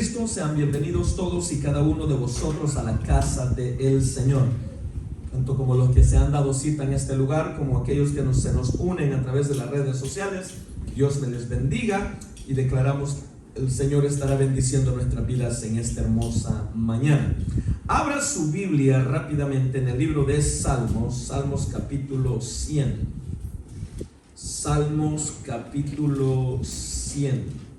Cristo, sean bienvenidos todos y cada uno de vosotros a la casa del Señor, tanto como los que se han dado cita en este lugar, como aquellos que se nos unen a través de las redes sociales. Dios me les bendiga y declaramos el Señor estará bendiciendo nuestras vidas en esta hermosa mañana. Abra su Biblia rápidamente en el libro de Salmos, Salmos capítulo 100. Salmos capítulo 100.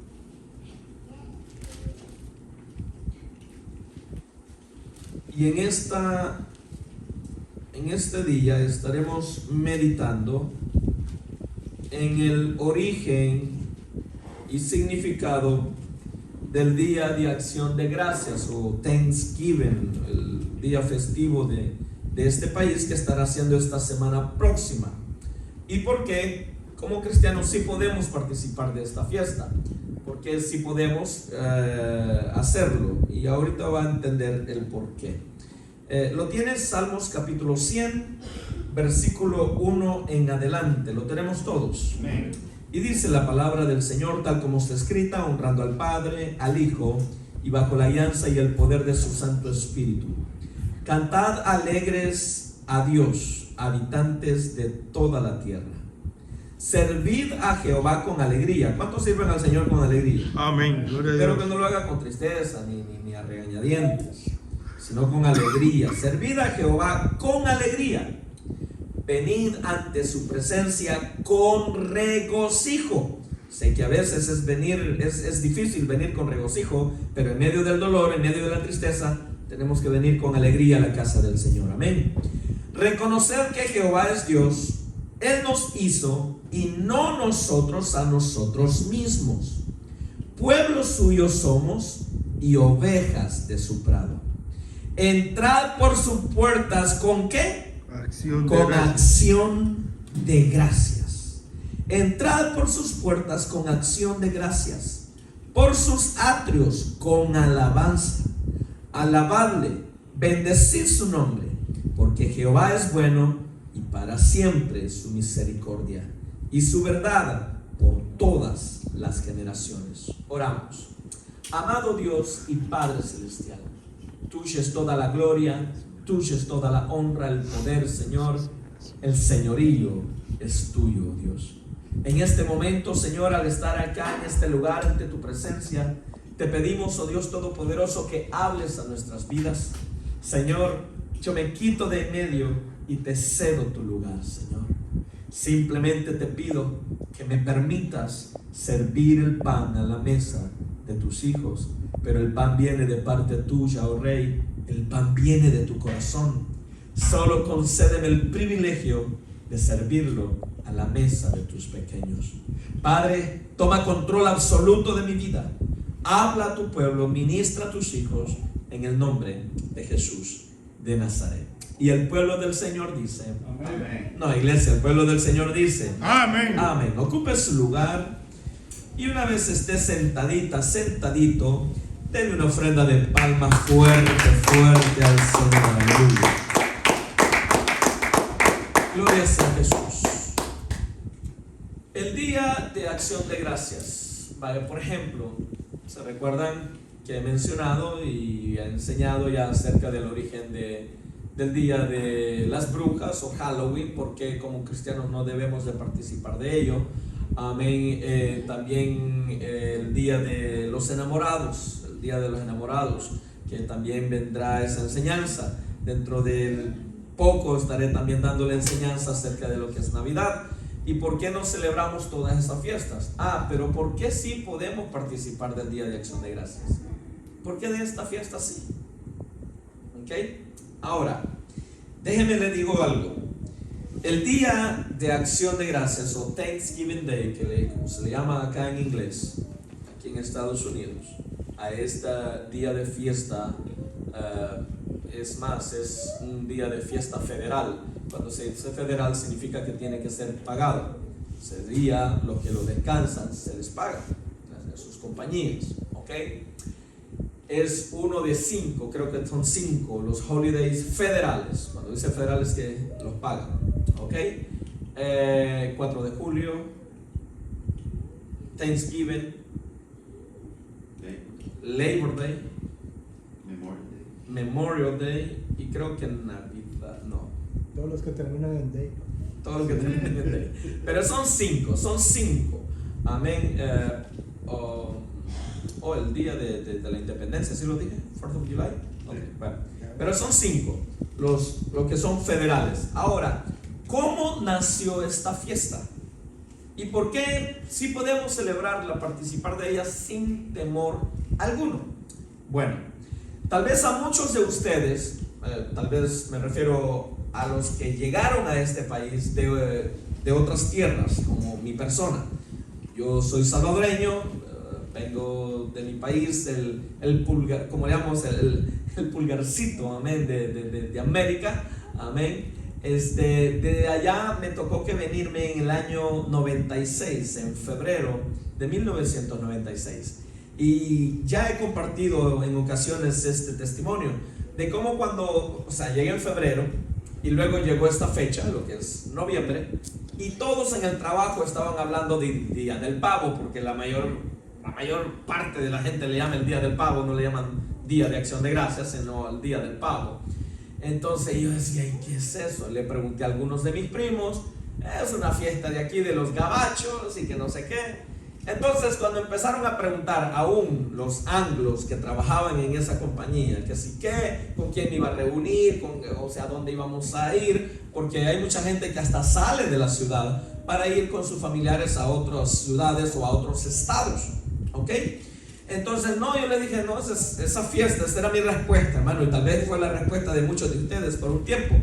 Y en este día estaremos meditando en el origen y significado del Día de Acción de Gracias o Thanksgiving, el día festivo de este país que estará haciendo esta semana próxima. ¿Y por qué como cristianos sí podemos participar de esta fiesta? Porque sí podemos hacerlo, y ahorita va a entender el por qué. Lo tienes, Salmos capítulo 100, versículo 1 en adelante. Lo tenemos todos. Amén. Y dice la palabra del Señor tal como está escrita, honrando al Padre, al Hijo, y bajo la alianza y el poder de su Santo Espíritu. Cantad alegres a Dios, habitantes de toda la tierra. Servid a Jehová con alegría. ¿Cuántos sirven al Señor con alegría? Amén. Pero que no lo haga con tristeza ni a regañadientes, sino con alegría. Servid a Jehová con alegría. Venid ante su presencia con regocijo. Sé que a veces es difícil venir con regocijo, pero en medio del dolor, en medio de la tristeza, tenemos que venir con alegría a la casa del Señor. Amén. Reconocer que Jehová es Dios. Él nos hizo y no nosotros a nosotros mismos. Pueblo suyo somos y ovejas de su prado. Entrad por sus puertas ¿con qué? Con acción de gracias. Entrad por sus puertas con acción de gracias. Por sus atrios con alabanza. Alabadle, bendecid su nombre, porque Jehová es bueno y para siempre su misericordia y su verdad por todas las generaciones. Oramos. Amado Dios y Padre Celestial, tuya es toda la gloria, tuya es toda la honra, el poder, Señor. El señorío es tuyo, Dios. En este momento, Señor, al estar acá en este lugar ante tu presencia, te pedimos, oh Dios Todopoderoso, que hables a nuestras vidas. Señor, yo me quito de en medio y te cedo tu lugar, Señor. Simplemente te pido que me permitas servir el pan a la mesa de tus hijos, pero el pan viene de parte tuya, oh Rey. El pan viene de tu corazón. Solo concédeme el privilegio de servirlo a la mesa de tus pequeños. Padre, toma control absoluto de mi vida. Habla a tu pueblo, ministra a tus hijos en el nombre de Jesús de Nazaret. Y el pueblo del Señor dice amén. No, iglesia, el pueblo del Señor dice amén. Amén. Ocupe su lugar y una vez esté sentadito, denle una ofrenda de palmas fuerte al Señor. Aleluya. Gloria sea Jesús. El Día de Acción de Gracias. Vale, por ejemplo, ¿se recuerdan que he mencionado y he enseñado ya acerca del origen del Día de las Brujas o Halloween? Porque como cristianos no debemos de participar de ello. Amén. También el Día de los Enamorados, el Día de los Enamorados, que también vendrá esa enseñanza. Dentro de poco estaré también dando la enseñanza acerca de lo que es Navidad. ¿Y por qué no celebramos todas esas fiestas? Pero ¿por qué sí podemos participar del Día de Acción de Gracias? ¿Por qué de esta fiesta sí? ¿Ok? Ahora, déjeme le digo algo. El Día de Acción de Gracias o Thanksgiving Day, como se le llama acá en inglés, aquí en Estados Unidos, a este día de fiesta, es un día de fiesta federal. Cuando se dice federal significa que tiene que ser pagado. Ese día, los que lo descansan, se les paga a sus compañías, ¿ok? Es uno de 5, creo que son 5 los holidays federales. Cuando dice federales que los pagan, ¿ok? 4 de julio, Thanksgiving, Labor Day, Memorial Day. Memorial Day y creo que Navidad, no. Todos los que terminan en day. Todo lo que termina en Day. Pero son cinco. Amén. El día de la independencia, ¿sí lo dije? 4th of July. Okay, bueno. Pero son 5 los que son federales. Ahora, ¿cómo nació esta fiesta? ¿Y por qué sí podemos celebrarla, participar de ella sin temor alguno? Bueno, tal vez a muchos de ustedes, tal vez me refiero a los que llegaron a este país de otras tierras, como mi persona. Yo soy salvadoreño, vengo de mi país, el pulgar, como le llamamos, el pulgarcito, amén, de América, amén. De allá me tocó que venirme en el año 96, en febrero de 1996. Y ya he compartido en ocasiones este testimonio de cómo cuando, llegué en febrero y luego llegó esta fecha, lo que es noviembre, y todos en el trabajo estaban hablando del Día del Pavo, porque la mayor parte de la gente le llama el Día del Pavo, no le llaman Día de Acción de Gracias, sino el Día del Pavo. Entonces yo decía, ¿y qué es eso? Le pregunté a algunos de mis primos, es una fiesta de aquí de los gabachos y que no sé qué. Entonces cuando empezaron a preguntar aún los anglos que trabajaban en esa compañía, que sí qué, con quién me iba a reunir, dónde íbamos a ir, porque hay mucha gente que hasta sale de la ciudad para ir con sus familiares a otras ciudades o a otros estados, ¿ok? Entonces yo le dije, no, esa fiesta, esa era mi respuesta, hermano, y tal vez fue la respuesta de muchos de ustedes por un tiempo.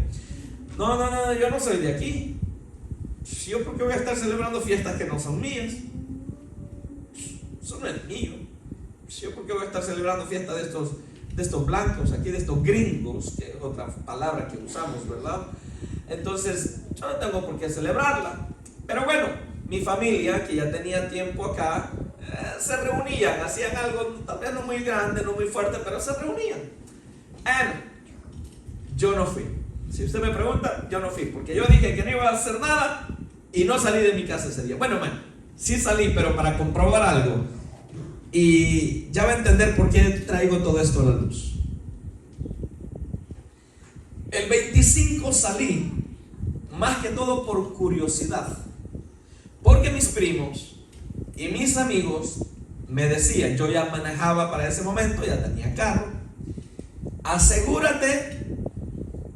No, yo no soy de aquí. Yo porque voy a estar celebrando fiestas que no son mías. Eso no es mío. Yo porque voy a estar celebrando fiestas de estos blancos, aquí de estos gringos, que es otra palabra que usamos, ¿verdad? Entonces, yo no tengo por qué celebrarla. Pero bueno, mi familia, que ya tenía tiempo acá, se reunían, hacían algo tal vez no muy grande, no muy fuerte, pero se reunían. Yo no fui. Si usted me pregunta, yo no fui, porque yo dije que no iba a hacer nada y no salí de mi casa ese día. Bueno, sí salí, pero para comprobar algo. Y ya va a entender por qué traigo todo esto a la luz. El 25 salí, más que todo por curiosidad, porque mis primos y mis amigos me decían, yo ya manejaba para ese momento, ya tenía carro, asegúrate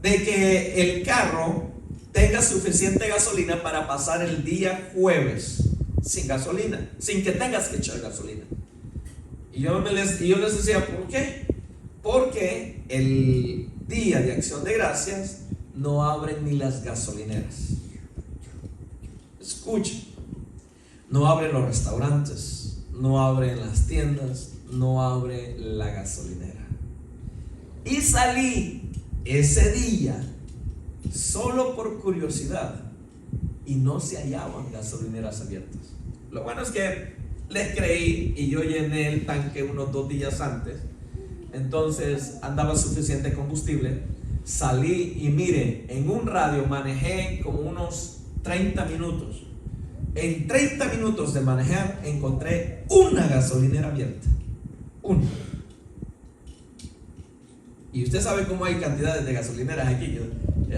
de que el carro tenga suficiente gasolina para pasar el día jueves sin gasolina, sin que tengas que echar gasolina. Y yo les decía, ¿por qué? Porque el Día de Acción de Gracias no abren ni las gasolineras. Escuchen, no abren los restaurantes, no abren las tiendas, no abre la gasolinera. Y salí ese día solo por curiosidad y no se hallaban gasolineras abiertas. Lo bueno es que les creí y yo llené el tanque unos 2 días antes, entonces andaba suficiente combustible. Salí y mire, en un radio manejé como unos 30 minutos. En 30 minutos de manejar encontré una gasolinera abierta. Una. Y usted sabe cómo hay cantidades de gasolineras aquí.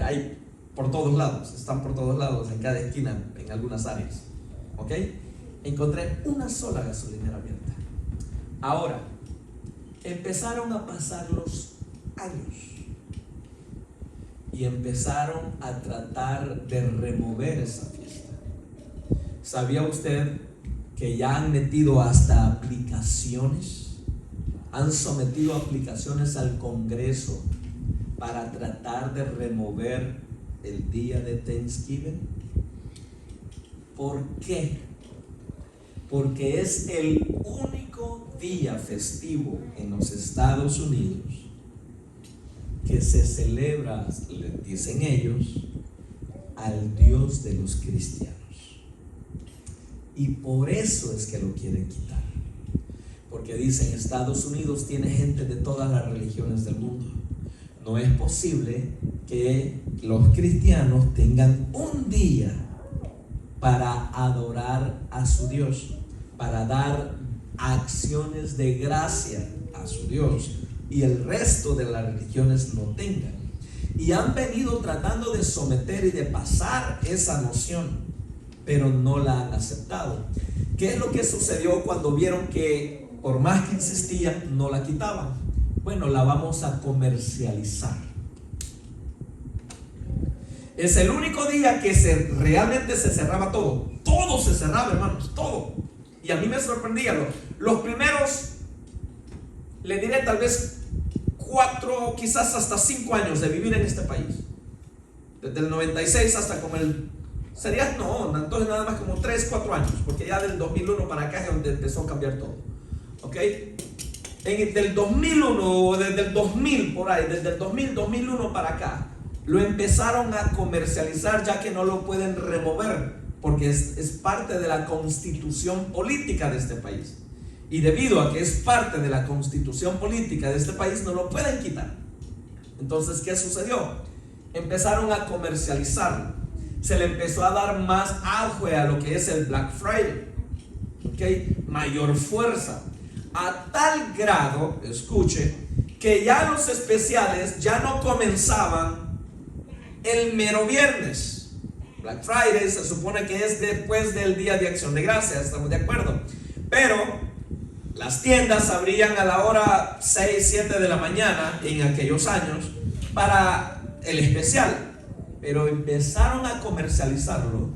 Hay por todos lados, están por todos lados, en cada esquina, en algunas áreas. ¿Ok? Encontré una sola gasolinera abierta. Ahora, empezaron a pasar los años y empezaron a tratar de remover esa fiesta. ¿Sabía usted que ya han metido hasta aplicaciones? Han sometido aplicaciones al Congreso para tratar de remover el día de Thanksgiving. ¿Por qué? Porque es el único día festivo en los Estados Unidos que se celebra, le dicen ellos, al Dios de los cristianos. Y por eso es que lo quieren quitar. Porque dicen, Estados Unidos tiene gente de todas las religiones del mundo. No es posible que los cristianos tengan un día para adorar a su Dios, para dar acciones de gracia a su Dios y el resto de las religiones no tengan. Y han venido tratando de someter y de pasar esa noción, pero no la han aceptado. ¿Qué es lo que sucedió cuando vieron que por más que insistían no la quitaban? Bueno, la vamos a comercializar. Es el único día que realmente se cerraba todo. Todo se cerraba, hermanos, todo. Y a mí me sorprendía. Los primeros, le diré tal vez 4, quizás hasta 5 años de vivir en este país. Desde el 96 hasta como entonces nada más como 3, 4 años. Porque ya del 2001 para acá es donde empezó a cambiar todo. ¿Ok? Del 2001 o desde el 2000 por ahí, desde el 2001 para acá, lo empezaron a comercializar, ya que no lo pueden remover, porque es parte de la constitución política de este país. Y debido a que es parte de la constitución política de este país, no lo pueden quitar. Entonces, ¿qué sucedió? Empezaron a comercializarlo. Se le empezó a dar más auge a lo que es el Black Friday. ¿Ok? Mayor fuerza. A tal grado, escuche, que ya los especiales ya no comenzaban el mero viernes. Black Friday se supone que es después del Día de Acción de Gracias, estamos de acuerdo. Pero las tiendas abrían a la hora 6, 7 de la mañana en aquellos años para el especial. Pero empezaron a comercializarlo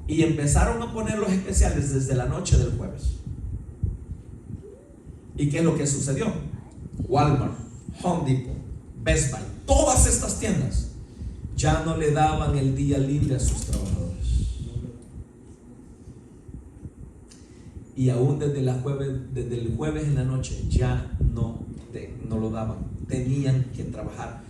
y empezaron a poner los especiales desde la noche del jueves. ¿Y qué es lo que sucedió? Walmart, Home Depot, Best Buy, todas estas tiendas ya no le daban el día libre a sus trabajadores. Y aún desde el jueves en la noche ya no lo daban. Tenían que trabajar.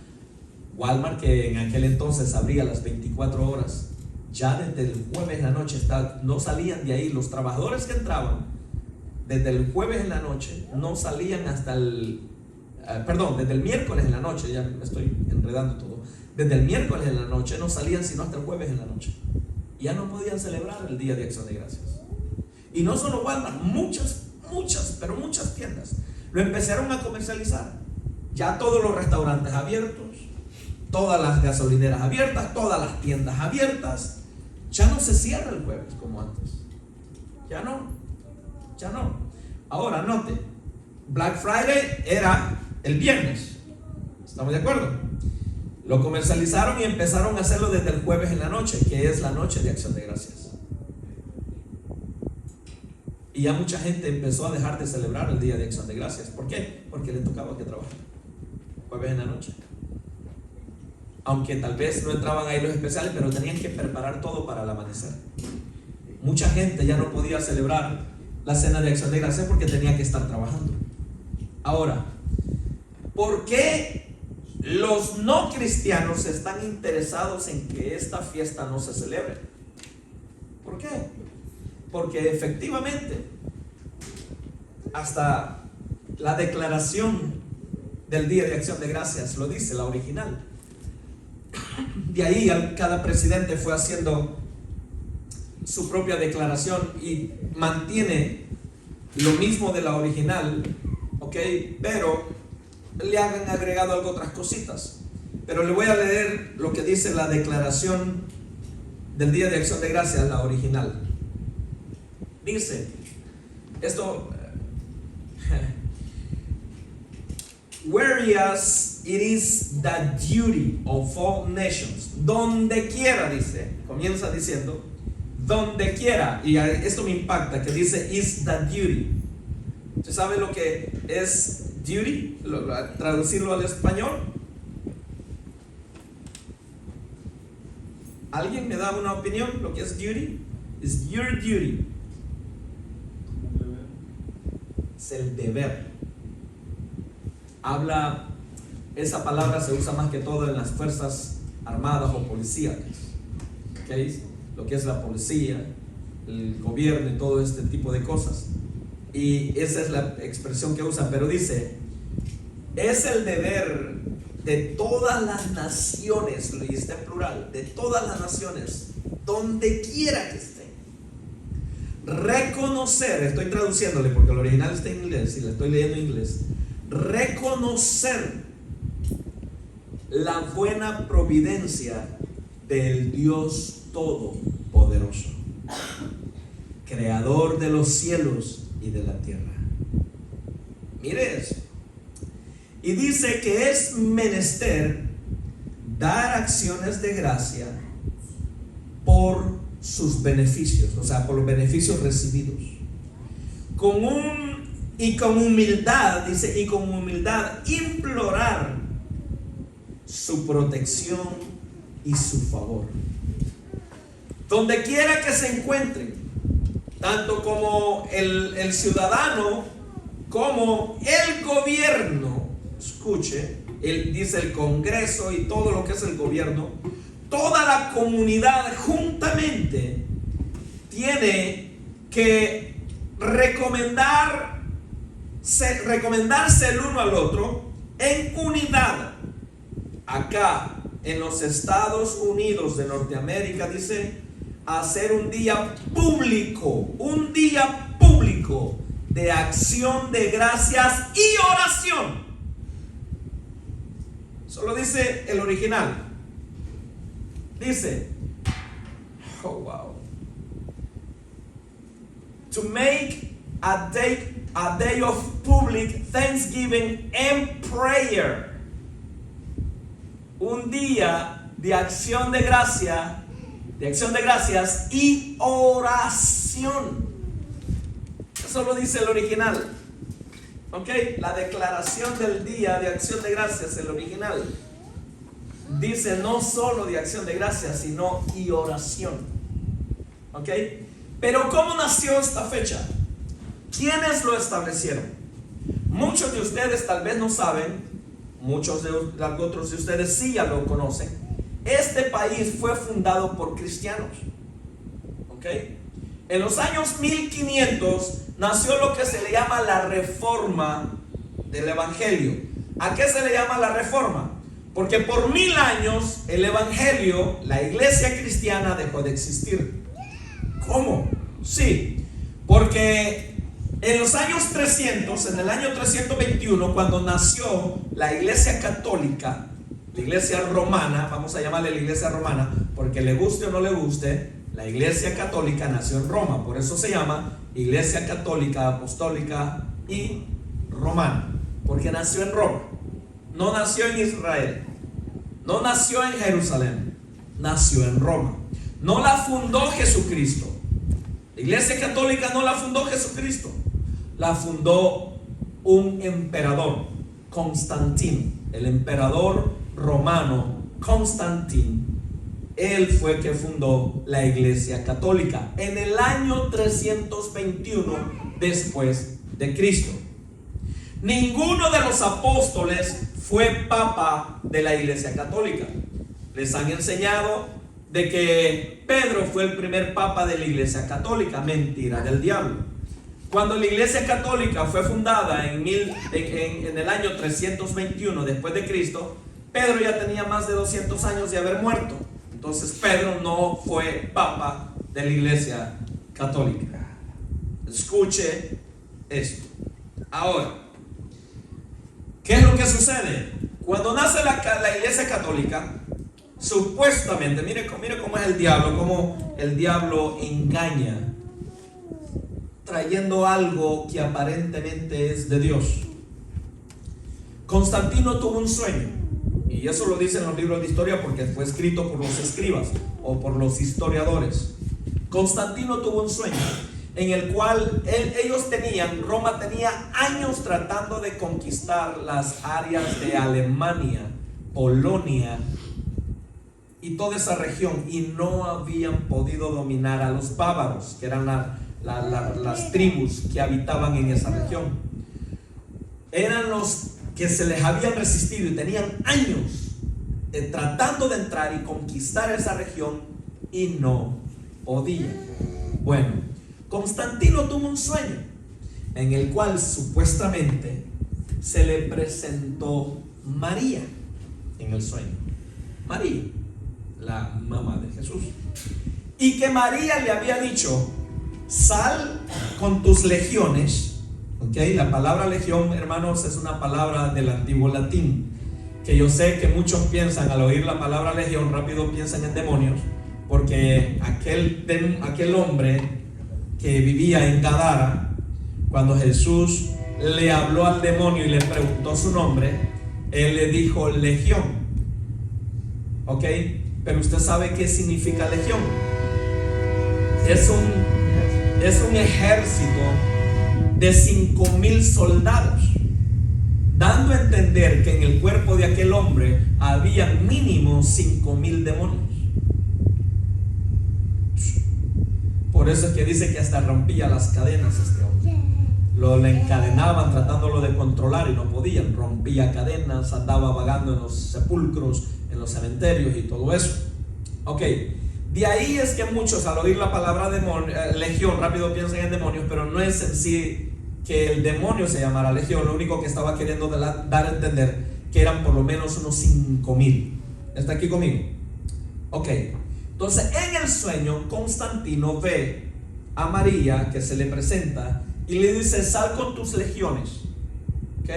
Walmart, que en aquel entonces abría las 24 horas, ya desde el jueves en la noche no salían de ahí. Los trabajadores que entraban desde el jueves en la noche no salían hasta desde el miércoles en la noche, ya me estoy enredando todo. Desde el miércoles en la noche no salían sino hasta el jueves en la noche. Ya no podían celebrar el Día de Acción de Gracias. Y no solo Walmart, muchas tiendas lo empezaron a comercializar. Ya todos los restaurantes abiertos, todas las gasolineras abiertas, todas las tiendas abiertas. Ya no se cierra el jueves como antes. Ya no. Ahora note, Black Friday era el viernes. ¿Estamos de acuerdo? Lo comercializaron y empezaron a hacerlo desde el jueves en la noche, que es la noche de Acción de Gracias. Y ya mucha gente empezó a dejar de celebrar el Día de Acción de Gracias. ¿Por qué? Porque le tocaba que trabajar jueves en la noche. Aunque tal vez no entraban ahí los especiales, pero tenían que preparar todo para el amanecer. Mucha gente ya no podía celebrar la cena de Acción de Gracias porque tenía que estar trabajando. Ahora, ¿por qué los no cristianos están interesados en que esta fiesta no se celebre? ¿Por qué? Porque efectivamente hasta la declaración del Día de Acción de Gracias lo dice, la original. De ahí cada presidente fue haciendo su propia declaración y mantiene lo mismo de la original, ¿ok? Pero le han agregado otras cositas. Pero le voy a leer lo que dice la declaración del Día de Acción de Gracias, la original. Dice esto: whereas it is the duty of all nations, donde quiera, dice, comienza diciendo donde quiera, y esto me impacta que dice is the duty. ¿Usted sabe lo que es duty? Traducirlo al español. ¿Alguien me da una opinión lo que es duty? Es your duty. Es el deber. Esa palabra se usa más que todo en las fuerzas armadas o policíacas. ¿Okay? Lo que es la policía, el gobierno y todo este tipo de cosas. Y esa es la expresión que usan, pero dice, es el deber de todas las naciones, y está en plural, de todas las naciones, donde quiera que estén, reconocer, estoy traduciéndole porque el original está en inglés y le estoy leyendo en inglés, reconocer la buena providencia del Dios Todopoderoso, creador de los cielos y de la tierra. Mire eso. Y dice que es menester dar acciones de gracia por sus beneficios, o sea, por los beneficios recibidos. Con humildad, dice, y con humildad implorar su protección y su favor. Donde quiera que se encuentren, tanto como el ciudadano, como el gobierno, escuche, él dice el Congreso y todo lo que es el gobierno, toda la comunidad juntamente tiene que recomendarse el uno al otro en unidad. Acá en los Estados Unidos de Norteamérica dice hacer un día público de acción de gracias y oración. Solo dice el original. Dice, oh wow, to make a day of public thanksgiving and prayer. Un día de acción de gracias y oración. Eso lo dice el original. Ok, la declaración del día de acción de gracias, el original, dice no solo de acción de gracias, sino y oración. Ok, pero ¿cómo nació esta fecha? ¿Quiénes lo establecieron? Muchos de ustedes tal vez no saben, muchos de otros de ustedes sí ya lo conocen. Este país fue fundado por cristianos. Ok, en los años 1500 nació lo que se le llama la reforma del evangelio. ¿A qué se le llama la reforma? Porque por 1000 años el evangelio, la iglesia cristiana dejó de existir. ¿Cómo? Sí, porque en los años 300, en el año 321, cuando nació la iglesia católica, la iglesia romana, vamos a llamarle la iglesia romana, porque le guste o no le guste, la iglesia católica nació en Roma, por eso se llama Iglesia Católica, Apostólica y Romana, porque nació en Roma. No nació en Israel, no nació en Jerusalén, nació en Roma. No la fundó Jesucristo. La Iglesia Católica no la fundó Jesucristo, la fundó un emperador, Constantino, el emperador romano Constantino. Él fue que fundó la Iglesia Católica en el año 321 después de Cristo. Ninguno de los apóstoles fue papa de la Iglesia Católica. Les han enseñado de que Pedro fue el primer papa de la Iglesia Católica. Mentira del diablo. Cuando la Iglesia Católica fue fundada en el año 321 después de Cristo, Pedro ya tenía más de 200 años de haber muerto. Entonces Pedro no fue papa de la Iglesia Católica. Escuche esto. Ahora, ¿qué es lo que sucede? Cuando nace la Iglesia Católica, supuestamente, mire cómo es el diablo, cómo el diablo engaña, trayendo algo que aparentemente es de Dios. Constantino tuvo un sueño, y eso lo dicen los libros de historia porque fue escrito por los escribas o por los historiadores. Constantino tuvo un sueño en el cual Roma tenía años tratando de conquistar las áreas de Alemania, Polonia y toda esa región, y no habían podido dominar a los bávaros, que eran las tribus que habitaban en esa región. Eran los que se les habían resistido y tenían años tratando de entrar y conquistar esa región y no podían. Bueno, Constantino tuvo un sueño en el cual supuestamente se le presentó María en el sueño. María, la mamá de Jesús. Y que María le había dicho: sal con tus legiones. Ok, la palabra legión, hermanos, es una palabra del antiguo latín, que yo sé que muchos piensan, al oír la palabra legión, rápido piensan en demonios, porque aquel hombre que vivía en Gadara, cuando Jesús le habló al demonio y le preguntó su nombre, él le dijo legión. Ok, pero usted sabe qué significa legión. Es un ejército de 5,000 soldados, dando a entender que en el cuerpo de aquel hombre había mínimo 5,000 demonios. Por eso es que dice que hasta rompía las cadenas este hombre. Le encadenaban tratándolo de controlar y no podían. Rompía cadenas, andaba vagando en los sepulcros, en los cementerios y todo eso. Ok, de ahí es que muchos al oír la palabra legión rápido piensan en demonios, pero no es en sí que el demonio se llamara legión. Lo único que estaba queriendo dar a entender que eran por lo menos unos 5,000. ¿Está aquí conmigo? Ok, entonces en el sueño Constantino ve a María que se le presenta y le dice: sal con tus legiones. Ok,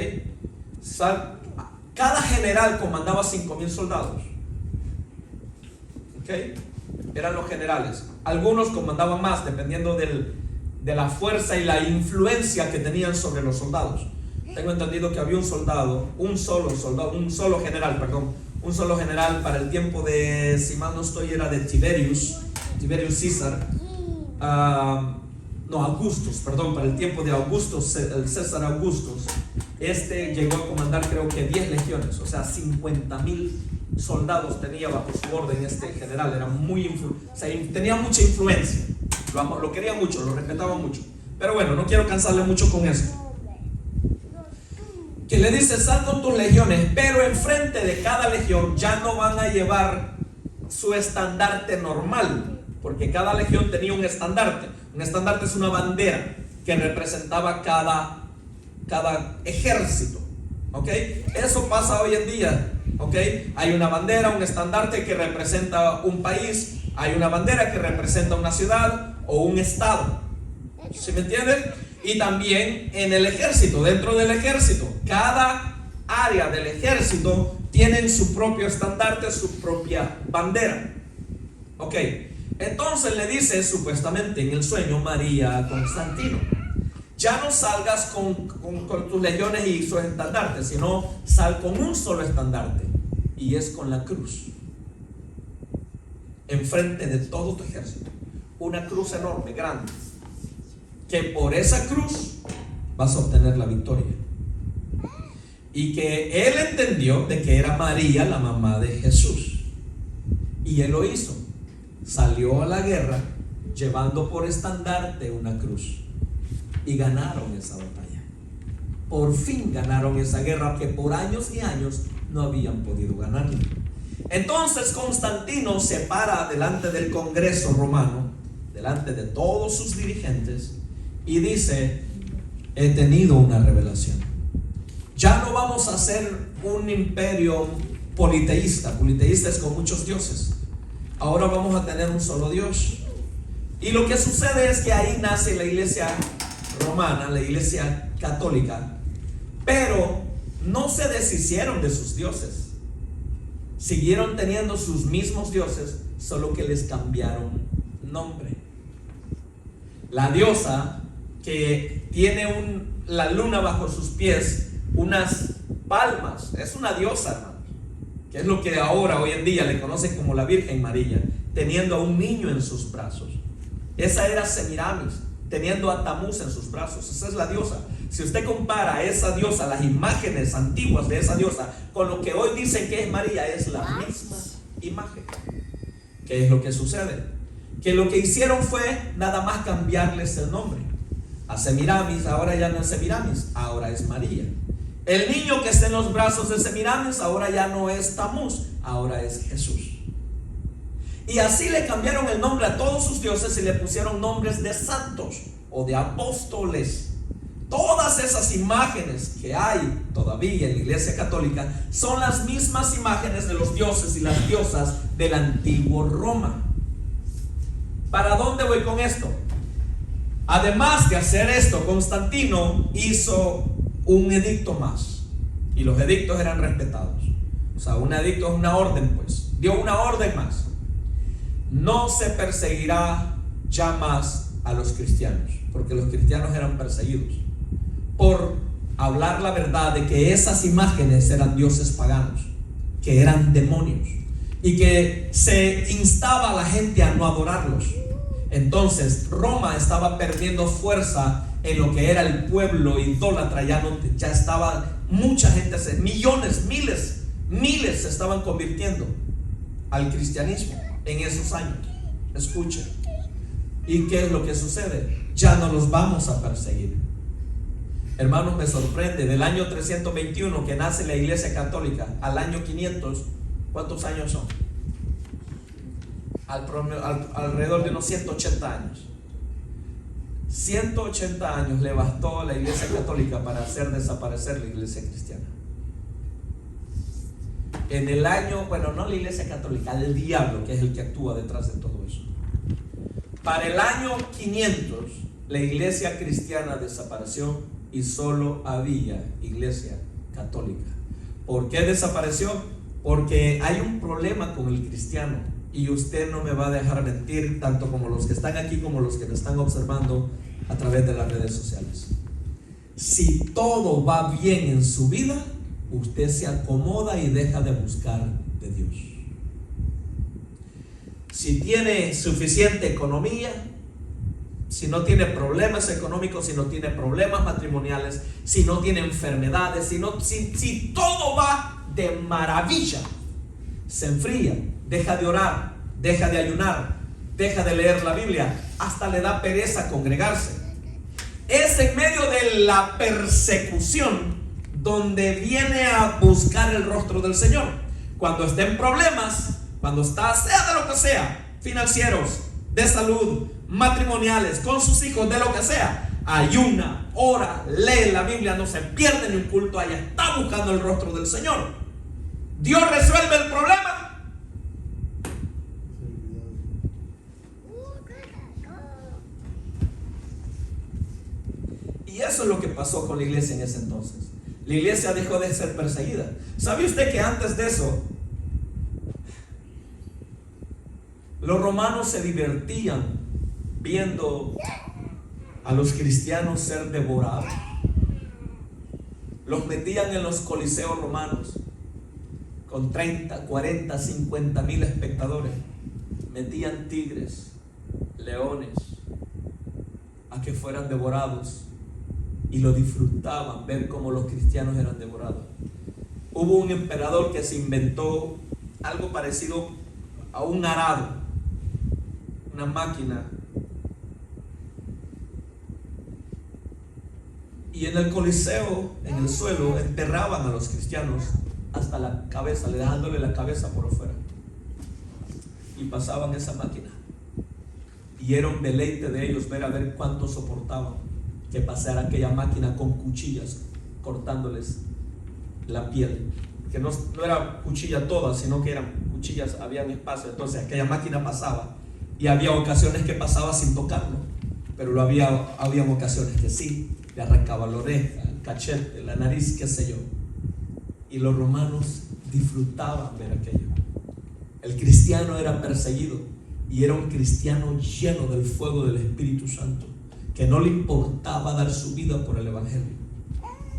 cada general comandaba 5,000 soldados. Ok, eran los generales. Algunos comandaban más dependiendo de la fuerza y la influencia que tenían sobre los soldados. Tengo entendido que había un solo general para el tiempo de, si mal no estoy, era de Tiberius César. Augustus, para el tiempo de Augustus, el César Augustus. Llegó a comandar creo que 10 legiones, o sea 50,000 soldados tenía bajo su orden este general. Era tenía mucha influencia, lo quería mucho, lo respetaba mucho. Pero bueno, no quiero cansarle mucho con eso. Que le dice: sal con tus legiones, pero enfrente de cada legión ya no van a llevar su estandarte normal, porque cada legión tenía un estandarte. Un estandarte es una bandera que representaba cada ejército. ¿Ok? Eso pasa hoy en día. ¿Ok? Hay una bandera, un estandarte que representa un país, hay una bandera que representa una ciudad o un estado. ¿Sí me entienden? Y también en el ejército, dentro del ejército, cada área del ejército tienen su propio estandarte, su propia bandera. Ok, entonces le dice supuestamente en el sueño María a Constantino: ya no salgas con tus legiones y sus estandartes, sino sal con un solo estandarte, y es con la cruz enfrente de todo tu ejército. Una cruz enorme, grande, que por esa cruz vas a obtener la victoria. Y que él entendió de que era María la mamá de Jesús, y él lo hizo. Salió a la guerra llevando por estandarte una cruz, y ganaron esa batalla. Por fin ganaron esa guerra que por años y años no habían podido ganar. Entonces Constantino se para delante del Congreso romano, delante de todos sus dirigentes, y dice: he tenido una revelación. Ya no vamos a ser un imperio politeísta. Politeísta es con muchos dioses. Ahora vamos a tener un solo Dios. Y lo que sucede es que ahí nace la iglesia romana, la iglesia católica. Pero no se deshicieron de sus dioses. Siguieron teniendo sus mismos dioses, solo que les cambiaron nombre. La diosa que tiene la luna bajo sus pies, unas palmas, es una diosa, hermano, que es lo que ahora, hoy en día, le conocen como la Virgen María, teniendo a un niño en sus brazos. Esa era Semiramis, teniendo a Tamuz en sus brazos. Esa es la diosa. Si usted compara a esa diosa, las imágenes antiguas de esa diosa, con lo que hoy dicen que es María, es la misma imagen. ¿Qué es lo que sucede? Que lo que hicieron fue nada más cambiarles el nombre. A Semiramis, ahora ya no es Semiramis, ahora es María. El niño que está en los brazos de Semiramis, ahora ya no es Tamuz, ahora es Jesús. Y así le cambiaron el nombre a todos sus dioses y le pusieron nombres de santos o de apóstoles. Todas esas imágenes que hay todavía en la iglesia católica son las mismas imágenes de los dioses y las diosas del antiguo Roma. ¿Para dónde voy con esto? Además de hacer esto, Constantino hizo un edicto más. Y los edictos eran respetados. O sea, un edicto es una orden, pues. Dio una orden más. No se perseguirá ya más a los cristianos, porque los cristianos eran perseguidos por hablar la verdad de que esas imágenes eran dioses paganos, que eran demonios, y que se instaba a la gente a no adorarlos. Entonces Roma estaba perdiendo fuerza en lo que era el pueblo idólatra. Ya estaba mucha gente, millones, miles se estaban convirtiendo al cristianismo en esos años. Escuchen. ¿Y qué es lo que sucede? Ya no los vamos a perseguir. Hermanos, me sorprende, del año 321 que nace la Iglesia Católica al año 500, ¿cuántos años son? Alrededor de unos 180 años. 180 años le bastó a la Iglesia Católica para hacer desaparecer la Iglesia Cristiana. En el año, bueno, no la Iglesia Católica, el diablo, que es el que actúa detrás de todo eso. Para el año 500, la Iglesia Cristiana desapareció y solo había Iglesia Católica. ¿Por qué desapareció? Porque hay un problema con el cristiano, y usted no me va a dejar mentir, tanto como los que están aquí como los que me están observando a través de las redes sociales. Si todo va bien en su vida, usted se acomoda y deja de buscar de Dios. Si tiene suficiente economía, si no tiene problemas económicos, si no tiene problemas matrimoniales, si no tiene enfermedades, si todo va de maravilla, se enfría, deja de orar, deja de ayunar, deja de leer la Biblia, hasta le da pereza congregarse. Es en medio de la persecución donde viene a buscar el rostro del Señor. Cuando esté en problemas, cuando está, sea de lo que sea, financieros, de salud, matrimoniales, con sus hijos, de lo que sea, ayuna, ora, lee la Biblia, no se pierde ni un culto, allá está buscando el rostro del Señor. Dios resuelve el problema. Y eso es lo que pasó con la iglesia en ese entonces. La iglesia dejó de ser perseguida. ¿Sabe usted que antes de eso los romanos se divertían viendo a los cristianos ser devorados? Los metían en los coliseos romanos con 30, 40, 50 mil espectadores. Metían tigres, leones, a que fueran devorados, y lo disfrutaban ver cómo los cristianos eran devorados. Hubo un emperador que se inventó algo parecido a un arado, una máquina, y en el coliseo, en el suelo, enterraban a los cristianos hasta la cabeza, dejándole la cabeza por afuera, y pasaban esa máquina, y era un deleite de ellos ver a ver cuánto soportaban que pasara aquella máquina con cuchillas cortándoles la piel, que no era cuchilla toda, sino que eran cuchillas, había un espacio. Entonces aquella máquina pasaba, y había ocasiones que pasaba sin tocarlo, pero había ocasiones que sí, le arrancaba la oreja, el cachete, la nariz, qué sé yo. Y los romanos disfrutaban ver aquello. El cristiano era perseguido, y era un cristiano lleno del fuego del Espíritu Santo, que no le importaba dar su vida por el evangelio,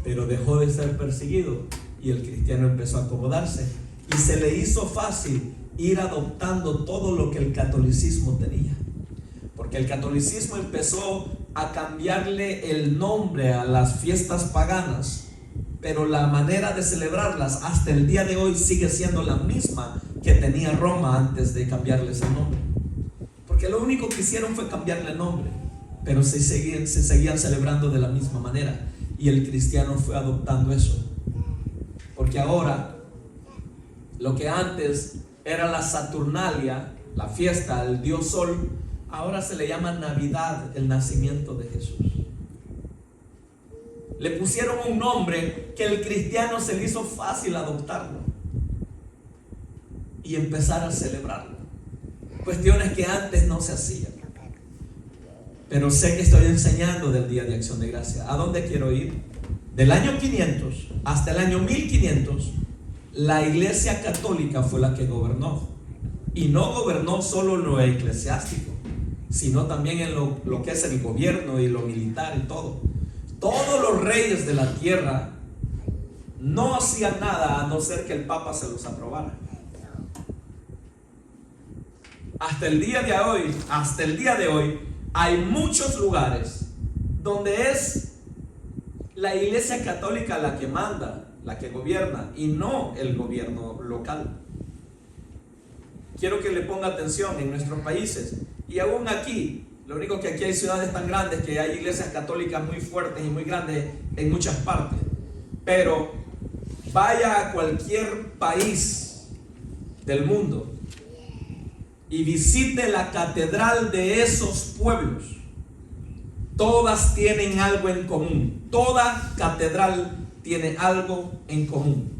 pero dejó de ser perseguido, y el cristiano empezó a acomodarse, y se le hizo fácil ir adoptando todo lo que el catolicismo tenía, porque el catolicismo empezó a cambiarle el nombre a las fiestas paganas, pero la manera de celebrarlas hasta el día de hoy sigue siendo la misma que tenía Roma antes de cambiarles el nombre, porque lo único que hicieron fue cambiarle el nombre, pero se seguían celebrando de la misma manera, y el cristiano fue adoptando eso, porque ahora lo que antes era la Saturnalia, la fiesta del dios Sol, ahora se le llama Navidad, el nacimiento de Jesús. Le pusieron un nombre que el cristiano se le hizo fácil adoptarlo y empezar a celebrarlo, cuestiones que antes no se hacían. pero sé que estoy enseñando del Día de Acción de Gracia. ¿A dónde quiero ir? Del año 500 hasta el año 1500, la Iglesia Católica fue la que gobernó. Y no gobernó solo en lo eclesiástico, sino también en lo que es el gobierno y lo militar y todo. Todos los reyes de la tierra no hacían nada a no ser que el Papa se los aprobara. Hasta el día de hoy, hay muchos lugares donde es la Iglesia Católica la que manda, la que gobierna, y no el gobierno local. Quiero que le ponga atención en nuestros países, y aún aquí. Lo único que aquí hay ciudades tan grandes que hay iglesias católicas muy fuertes y muy grandes en muchas partes. Pero vaya a cualquier país del mundo y visite la catedral de esos pueblos. Todas tienen algo en común. Toda catedral tiene algo en común.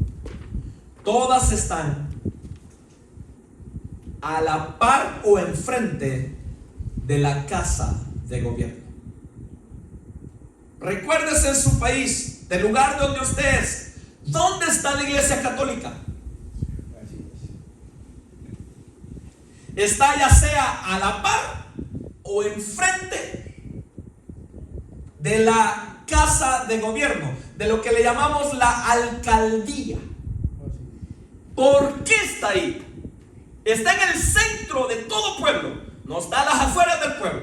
Todas están a la par o enfrente de la casa de gobierno. Recuérdese en su país, del lugar donde usted es, ¿dónde está la Iglesia Católica? Está ya sea a la par o enfrente de la casa de gobierno, de lo que le llamamos la alcaldía. ¿Por qué está ahí? Está en el centro de todo pueblo. No está a las afueras del pueblo,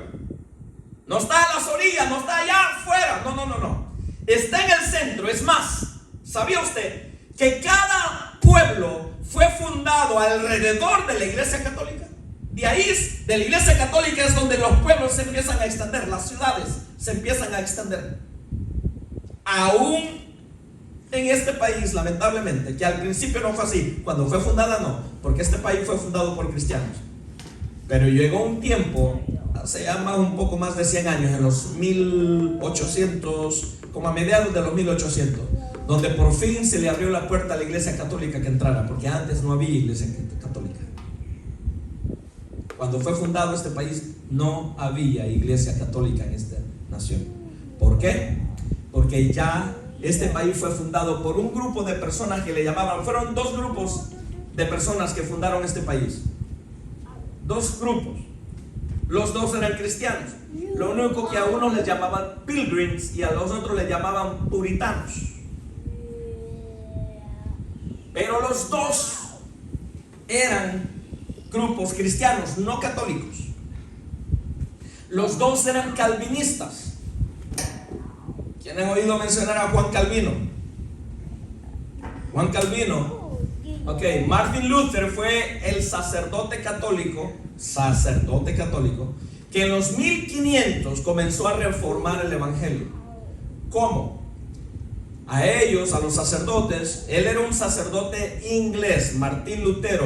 no está a las orillas, no está allá afuera. No. Está en el centro. Es más, ¿sabía usted que cada pueblo fue fundado alrededor de la Iglesia Católica? De ahí, de la Iglesia Católica, es donde los pueblos se empiezan a extender, las ciudades se empiezan a extender. Aún en este país, lamentablemente, que al principio no fue así, cuando fue fundada no, porque este país fue fundado por cristianos. Pero llegó un tiempo, hace ya un poco más de 100 años, en los 1800, como a mediados de los 1800, donde por fin se le abrió la puerta a la Iglesia Católica que entrara, porque antes no había Iglesia Católica. Cuando fue fundado este país, no había Iglesia Católica en esta nación. ¿Por qué? Porque ya este país fue fundado por un grupo de personas que le llamaban, fueron dos grupos de personas que fundaron este país. Dos grupos. Los dos eran cristianos. Lo único que a unos les llamaban pilgrims y a los otros les llamaban puritanos. Pero los dos eran grupos cristianos, no católicos. Los dos eran calvinistas. ¿Quién han oído mencionar a Juan Calvino? Juan Calvino. Ok, Martin Luther fue el sacerdote católico, que en los 1500 comenzó a reformar el evangelio. ¿Cómo? A ellos, a los sacerdotes, él era un sacerdote inglés, Martin Luther,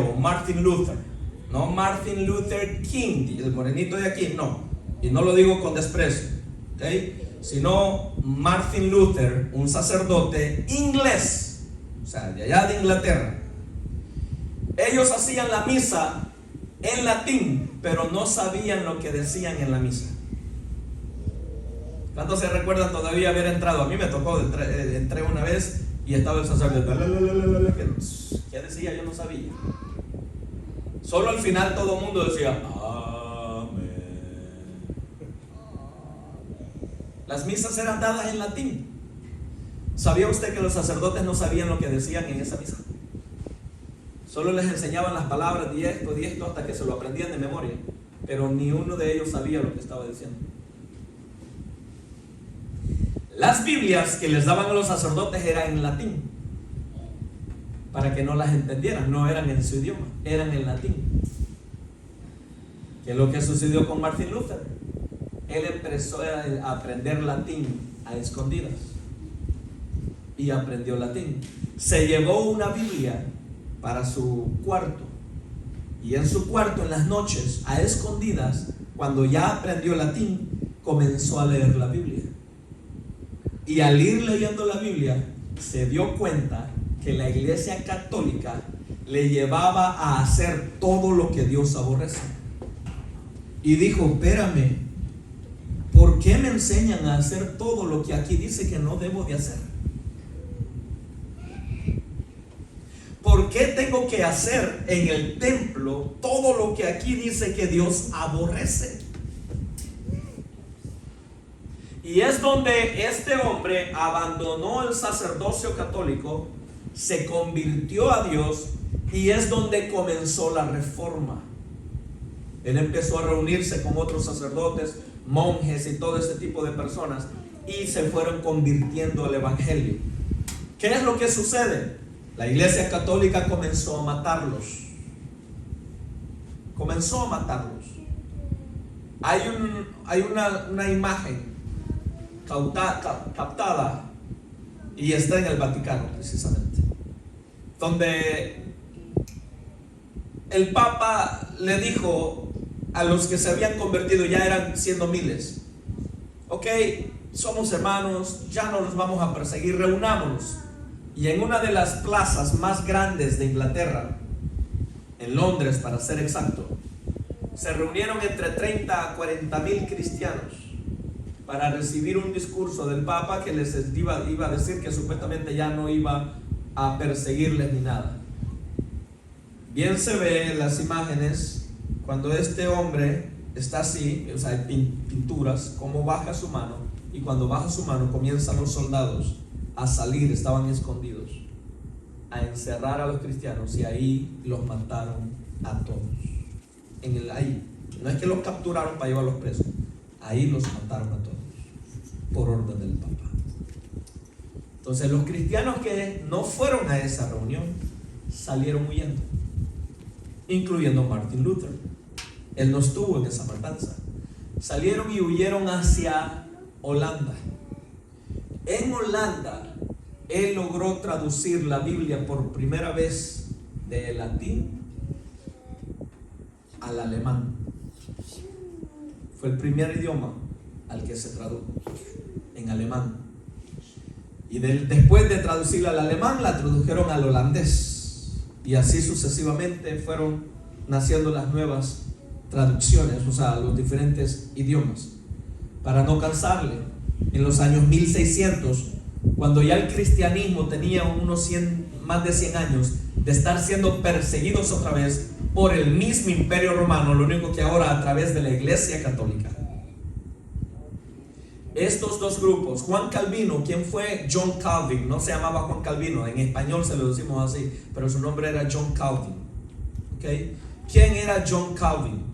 no Martin Luther King, el morenito de aquí, no, y no lo digo con desprecio, ¿okay? Sino Martin Luther, un sacerdote inglés, o sea, de allá de Inglaterra. Ellos hacían la misa en latín, pero no sabían lo que decían en la misa. ¿Cuántos se recuerdan todavía haber entrado? A mí me tocó, entré una vez y estaba el sacerdote. ¿Qué decía? Yo no sabía. Solo al final todo el mundo decía amén. Las misas eran dadas en latín. ¿Sabía usted que los sacerdotes no sabían lo que decían en esa misa? Solo les enseñaban las palabras y esto, hasta que se lo aprendían de memoria. Pero ni uno de ellos sabía lo que estaba diciendo. Las Biblias que les daban a los sacerdotes eran en latín, para que no las entendieran. No eran en su idioma, eran en latín. ¿Qué es lo que sucedió con Martin Luther? Él empezó a aprender latín a escondidas y aprendió latín. Se llevó una Biblia para su cuarto, y en su cuarto, en las noches, a escondidas, cuando ya aprendió latín, comenzó a leer la Biblia. Y al ir leyendo la Biblia, se dio cuenta que la Iglesia Católica le llevaba a hacer todo lo que Dios aborrece. Y dijo: espérame, ¿por qué me enseñan a hacer todo lo que aquí dice que no debo de hacer? ¿Por qué tengo que hacer en el templo todo lo que aquí dice que Dios aborrece? Y es donde este hombre abandonó el sacerdocio católico, se convirtió a Dios, y es donde comenzó la reforma. Él empezó a reunirse con otros sacerdotes, monjes y todo ese tipo de personas, y se fueron convirtiendo al evangelio. ¿Qué es lo que sucede? La iglesia católica comenzó a matarlos. Comenzó a matarlos. Hay una imagen captada y está en el Vaticano precisamente, donde el Papa le dijo a los que se habían convertido, ya eran siendo miles: ok, somos hermanos, ya no los vamos a perseguir, reunámonos. Y en una de las plazas más grandes de Inglaterra, en Londres para ser exacto, se reunieron entre 30 a 40 mil cristianos para recibir un discurso del Papa que les iba a decir que supuestamente ya no iba a perseguirles ni nada. Bien se ve en las imágenes cuando este hombre está así, o sea, hay pinturas, cómo baja su mano, y cuando baja su mano comienzan los soldados a salir, estaban escondidos, a encerrar a los cristianos, y ahí los mataron a todos. Ahí, no es que los capturaron para llevarlos presos, ahí los mataron a todos, por orden del Papa. Entonces los cristianos que no fueron a esa reunión salieron huyendo, incluyendo Martin Luther. Él no estuvo en esa matanza. Salieron y huyeron hacia Holanda. En Holanda, él logró traducir la Biblia por primera vez del latín al alemán. Fue el primer idioma al que se tradujo, en alemán. Y después de traducirla al alemán, la tradujeron al holandés. Y así sucesivamente fueron naciendo las nuevas traducciones, o sea, los diferentes idiomas. Para no cansarle, en los años 1600, cuando ya el cristianismo tenía más de 100 años de estar siendo perseguidos otra vez por el mismo imperio romano, lo único que ahora a través de la iglesia católica. Estos dos grupos, Juan Calvino, ¿quién fue? John Calvin, no se llamaba Juan Calvino, en español se lo decimos así, pero su nombre era John Calvin. ¿Okay? ¿Quién era John Calvin?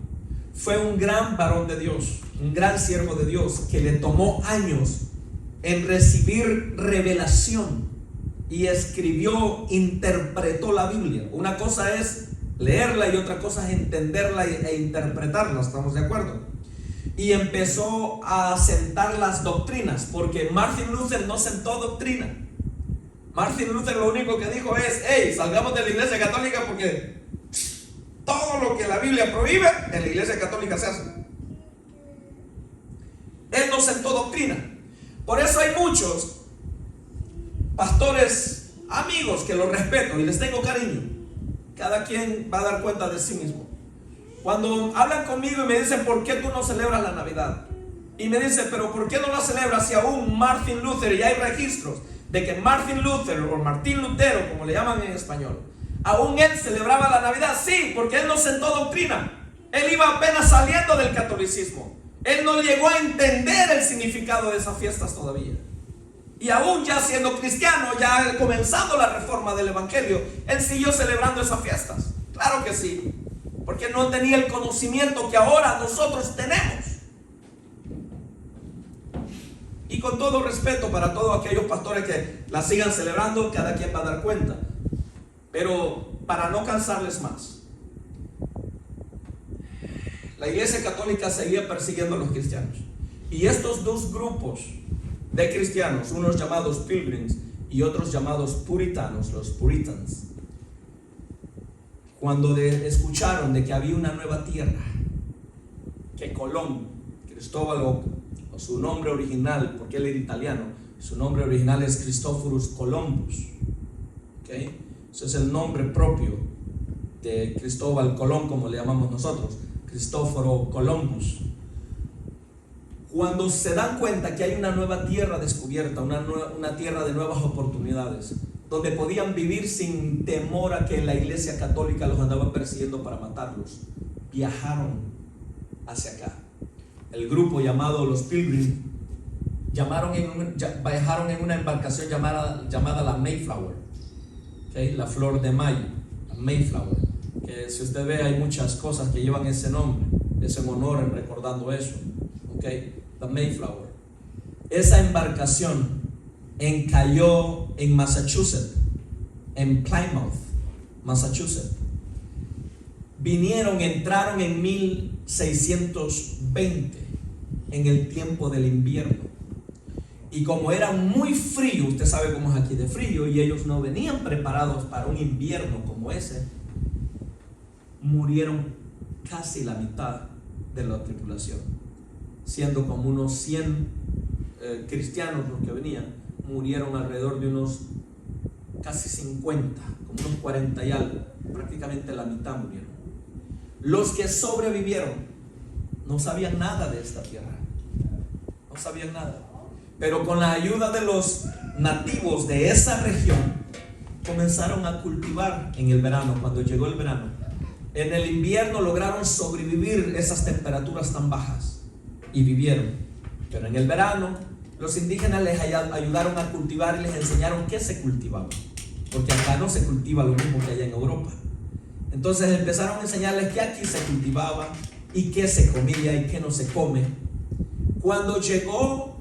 Fue un gran varón de Dios, un gran siervo de Dios, que le tomó años en recibir revelación, y escribió, interpretó la Biblia. Una cosa es leerla y otra cosa es entenderla e interpretarla, ¿estamos de acuerdo? Y empezó a sentar las doctrinas, porque Martin Luther no sentó doctrina. Martin Luther lo único que dijo es: hey, salgamos de la iglesia católica, porque todo lo que la Biblia prohíbe en la iglesia católica se hace. Él no sentó doctrina. Por eso hay muchos pastores amigos que los respeto y les tengo cariño. Cada quien va a dar cuenta de sí mismo. Cuando hablan conmigo y me dicen: ¿por qué tú no celebras la Navidad? Y me dicen: ¿pero por qué no la celebras si aún Martin Luther, y hay registros de que Martin Luther, o Martín Lutero, como le llaman en español, aún él celebraba la Navidad? Sí, porque él no sentó doctrina. Él iba apenas saliendo del catolicismo. Él no llegó a entender el significado de esas fiestas todavía. Y aún ya siendo cristiano, ya comenzando la reforma del evangelio, él siguió celebrando esas fiestas. Claro que sí, porque no tenía el conocimiento que ahora nosotros tenemos. Y con todo respeto para todos aquellos pastores que la sigan celebrando, cada quien va a dar cuenta. Pero para no cansarles más, la iglesia católica seguía persiguiendo a los cristianos. Y estos dos grupos de cristianos, unos llamados pilgrims y otros llamados puritanos, los puritans, cuando escucharon de que había una nueva tierra, que Colón, Cristóbal, o su nombre original, porque él era italiano, su nombre original es Christophorus Columbus, ¿okay? Ese es el nombre propio de Cristóbal Colón, como le llamamos nosotros, Cristóforo Columbus. Cuando se dan cuenta que hay una nueva tierra descubierta, una tierra de nuevas oportunidades, donde podían vivir sin temor a que la Iglesia Católica los andaba persiguiendo para matarlos, viajaron hacia acá. El grupo llamado los Pilgrim viajaron en una embarcación llamada la Mayflower, ¿okay? La flor de mayo, la Mayflower, que si usted ve hay muchas cosas que llevan ese nombre, es en honor, en recordando eso, ¿okay? La Mayflower. Esa embarcación encalló en Massachusetts, en Plymouth, Massachusetts. Entraron en 1620, en el tiempo del invierno. Y como era muy frío, usted sabe cómo es aquí de frío, y ellos no venían preparados para un invierno como ese, murieron casi la mitad de la tripulación, siendo como unos 100 cristianos los que venían. Murieron alrededor de unos casi 50, como unos 40 y algo, prácticamente la mitad murieron. Los que sobrevivieron no sabían nada de esta tierra, no sabían nada, pero con la ayuda de los nativos de esa región comenzaron a cultivar en el verano. Cuando llegó el verano, en el invierno lograron sobrevivir esas temperaturas tan bajas y vivieron, pero en el verano los indígenas les ayudaron a cultivar y les enseñaron qué se cultivaba, porque acá no se cultiva lo mismo que allá en Europa. Entonces empezaron a enseñarles qué aquí se cultivaba y qué se comía y qué no se come. Cuando llegó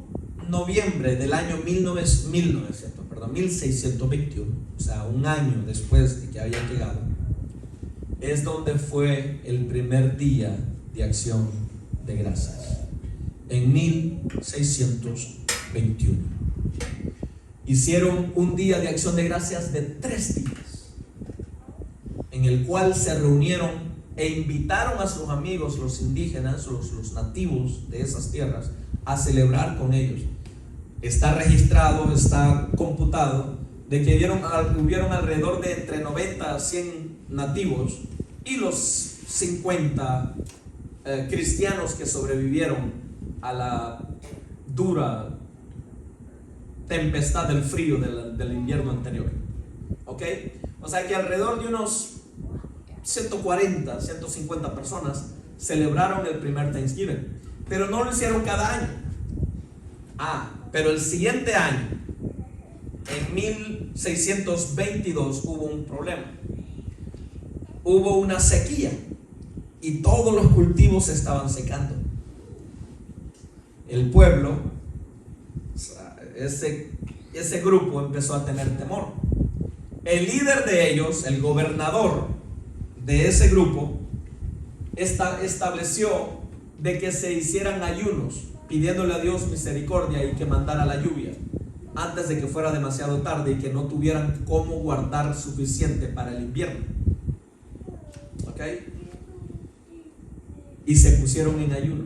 noviembre del año 1621, o sea, un año después de que habían llegado, es donde fue el primer día de acción de gracias, en 1621. Hicieron un día de acción de gracias de 3 días, en el cual se reunieron e invitaron a sus amigos, los indígenas, los nativos de esas tierras, a celebrar con ellos. Está registrado, está computado, de que hubieron alrededor de entre 90 a 100 nativos y los 50 cristianos que sobrevivieron a la dura tempestad del frío del invierno anterior. ¿Ok? O sea que alrededor de unos 140, 150 personas celebraron el primer Thanksgiving, pero no lo hicieron cada año. Pero el siguiente año, en 1622, hubo un problema. Hubo una sequía y todos los cultivos se estaban secando. El pueblo, ese grupo empezó a tener temor. El líder de ellos, el gobernador de ese grupo, estableció de que se hicieran ayunos, pidiéndole a Dios misericordia y que mandara la lluvia antes de que fuera demasiado tarde y que no tuvieran cómo guardar suficiente para el invierno. ¿Ok? Y se pusieron en ayuno.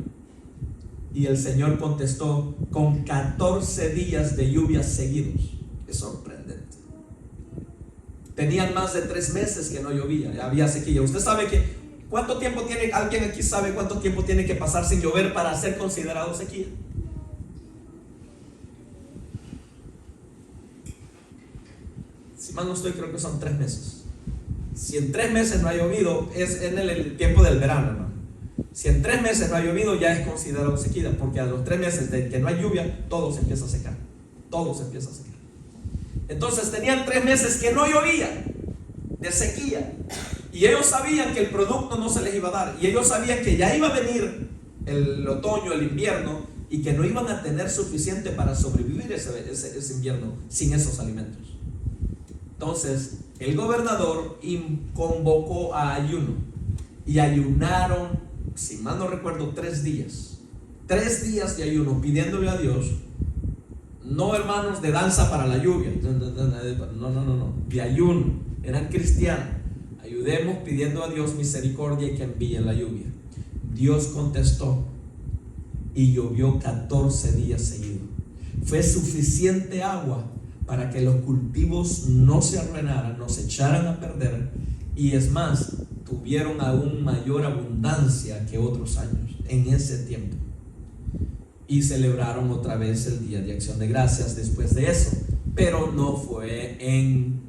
Y el Señor contestó con 14 días de lluvias seguidos. Es sorprendente. Tenían más de 3 meses que no llovía, había sequía. Usted sabe que ¿cuánto tiempo tiene, alguien aquí sabe cuánto tiempo tiene que pasar sin llover para ser considerado sequía? Si mal no estoy, creo que son 3 meses. Si en 3 meses no ha llovido, es en el tiempo del verano, ¿no? Si en 3 meses no ha llovido, ya es considerado sequía, porque a los 3 meses de que no hay lluvia, todo se empieza a secar. Todo se empieza a secar. Entonces tenían 3 meses que no llovía, de sequía. Y ellos sabían que el producto no se les iba a dar. Y ellos sabían que ya iba a venir el otoño, el invierno, y que no iban a tener suficiente para sobrevivir ese invierno sin esos alimentos. Entonces, el gobernador convocó a ayuno. Y ayunaron, si mal no recuerdo, 3 días. 3 días de ayuno, pidiéndole a Dios, no hermanos de danza para la lluvia, no, de ayuno. Eran cristianos. Ayudemos pidiendo a Dios misericordia y que envíe la lluvia. Dios contestó y llovió 14 días seguidos. Fue suficiente agua para que los cultivos no se arruinaran, no se echaran a perder, y es más, tuvieron aún mayor abundancia que otros años en ese tiempo. y celebraron otra vez el Día de Acción de Gracias después de eso, pero no fue en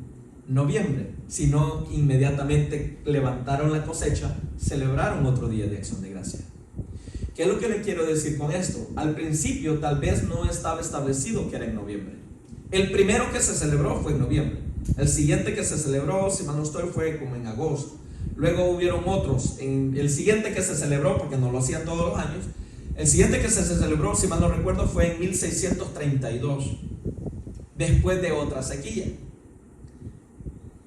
noviembre, sino inmediatamente levantaron la cosecha, celebraron otro Día de Acción de Gracias. ¿Qué es lo que le quiero decir con esto? Al principio tal vez no estaba establecido que era en noviembre. El primero que se celebró fue en noviembre. El siguiente que se celebró, si mal no estoy, fue como en agosto. Luego hubieron otros. El siguiente que se celebró, porque no lo hacían todos los años, el siguiente que se celebró, si mal no recuerdo, fue en 1632, después de otra sequía.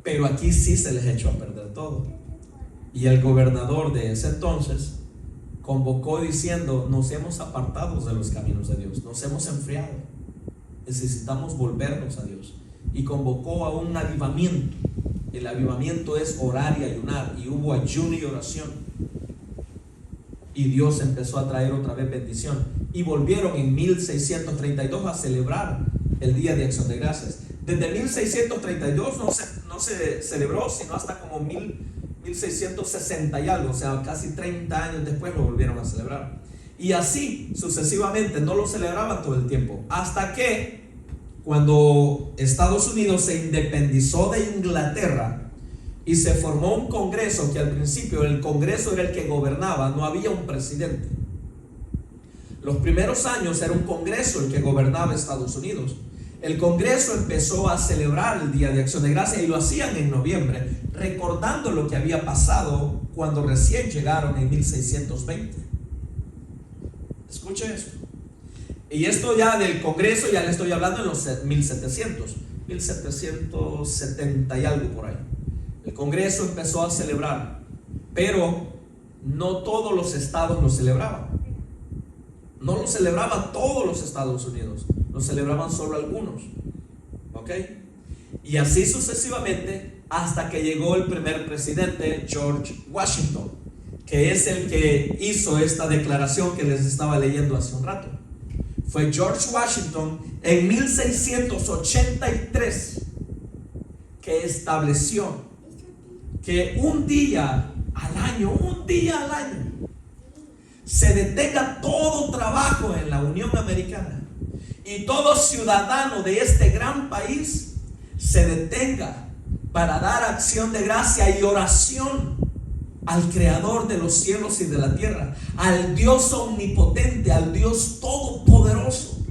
Pero aquí sí se les echó a perder todo. Y el gobernador de ese entonces convocó diciendo: nos hemos apartado de los caminos de Dios, nos hemos enfriado, necesitamos volvernos a Dios. Y convocó a un avivamiento. El avivamiento es orar y ayunar, y hubo ayuno y oración, y Dios empezó a traer otra vez bendición, y volvieron en 1632 a celebrar el Día de Acción de Gracias. Desde 1632 no se celebró sino hasta como 1660 y algo, o sea, casi 30 años después lo volvieron a celebrar. Y así sucesivamente, no lo celebraban todo el tiempo, hasta que cuando Estados Unidos se independizó de Inglaterra y se formó un congreso, que al principio el congreso era el que gobernaba, no había un presidente. Los primeros años era un congreso el que gobernaba Estados Unidos. El congreso empezó a celebrar el Día de Acción de Gracias y lo hacían en noviembre, recordando lo que había pasado cuando recién llegaron en 1620. Escuche eso. Y esto ya del congreso ya le estoy hablando en los 1770 y algo por ahí. El congreso empezó a celebrar, pero no todos los estados lo celebraban. No lo celebraban todos los Estados Unidos, lo celebraban solo algunos. ¿Ok? Y así sucesivamente hasta que llegó el primer presidente, George Washington, que es el que hizo esta declaración que les estaba leyendo hace un rato. Fue George Washington en 1683 que estableció que un día al año, se detenga todo trabajo en la Unión Americana y todo ciudadano de este gran país se detenga para dar acción de gracia y oración al Creador de los cielos y de la tierra, al Dios omnipotente, al Dios todopoderoso,